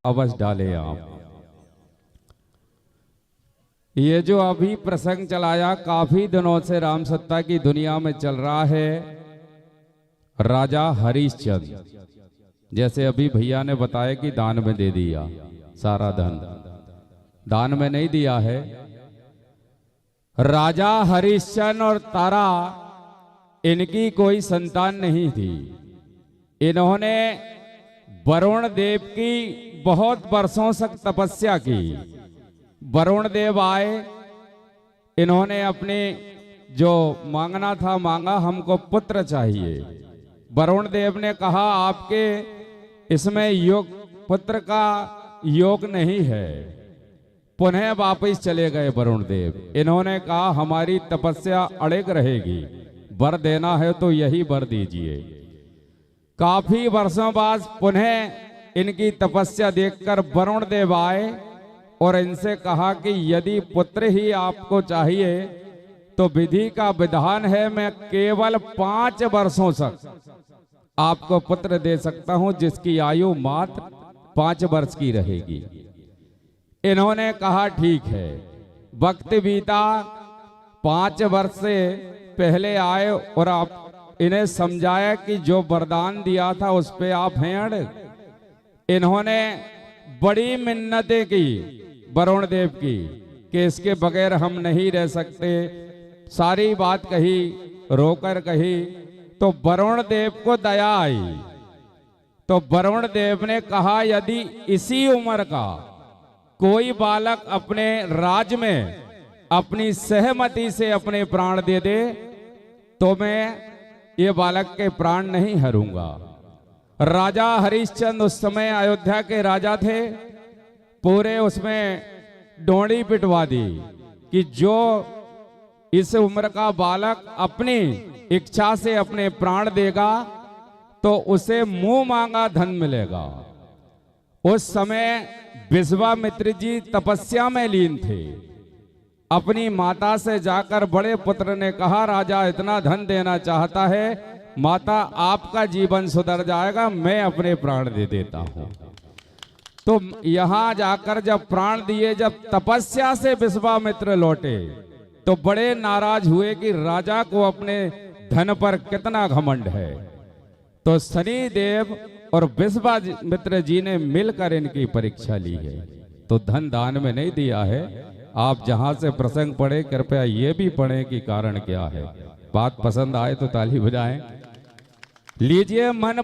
अवश्य डाले आप। ये जो अभी प्रसंग चलाया काफी दिनों से राम सत्ता की दुनिया में चल रहा है। राजा हरिश्चंद्र, जैसे अभी भैया ने बताया कि दान में दे दिया, सारा धन दान में नहीं दिया है। राजा हरिश्चंद्र और तारा, इनकी कोई संतान नहीं थी। इन्होंने वरुण देव की बहुत वर्षों तक तपस्या की। वरुण देव आए, इन्होंने अपने जो मांगना था मांगा, हमको पुत्र चाहिए। वरुण देव ने कहा आपके इसमें योग पुत्र का योग नहीं है। पुनः वापस चले गए वरुण देव। इन्होंने कहा हमारी तपस्या अड़िग रहेगी, वर देना है तो यही वर दीजिए। काफी वर्षों बाद पुनः इनकी तपस्या देखकर वरुण देव आए और इनसे कहा कि यदि पुत्र ही आपको चाहिए तो विधि का विधान है, मैं केवल 5 वर्षों तक आपको पुत्र दे सकता हूं, जिसकी आयु मात्र 5 वर्ष की रहेगी। इन्होंने कहा ठीक है। वक्त बीता, 5 वर्ष से पहले आए और आप इन्हें समझाया कि जो वरदान दिया था उस पे आप हैं अड़िग। इन्होंने बड़ी मिन्नतें की वरुण देव की कि इसके बगैर हम नहीं रह सकते। सारी बात कही, रोकर कही, तो वरुण देव को दया आई। तो वरुण देव ने कहा यदि इसी उम्र का कोई बालक अपने राज में अपनी सहमति से अपने प्राण दे दे तो मैं ये बालक के प्राण नहीं हरूंगा। राजा हरिश्चंद्र उस समय अयोध्या के राजा थे। पूरे उसमें डोंडी पिटवा दी कि जो इस उम्र का बालक अपनी इच्छा से अपने प्राण देगा तो उसे मुंह मांगा धन मिलेगा। उस समय विश्वामित्र जी तपस्या में लीन थे। अपनी माता से जाकर बड़े पुत्र ने कहा राजा इतना धन देना चाहता है, माता आपका जीवन सुधर जाएगा, मैं अपने प्राण दे देता हूं। तो यहां जाकर जब प्राण दिए, जब तपस्या से विश्वामित्र लौटे तो बड़े नाराज हुए कि राजा को अपने धन पर कितना घमंड है। तो शनि देव और विश्वामित्र जी ने मिलकर इनकी परीक्षा ली है। तो धन दान में नहीं दिया है। आप जहां से प्रसंग पढ़े कृपया ये भी पढ़ें कि कारण क्या है। बात पसंद आए तो ताली बजाएं। लीजिए मन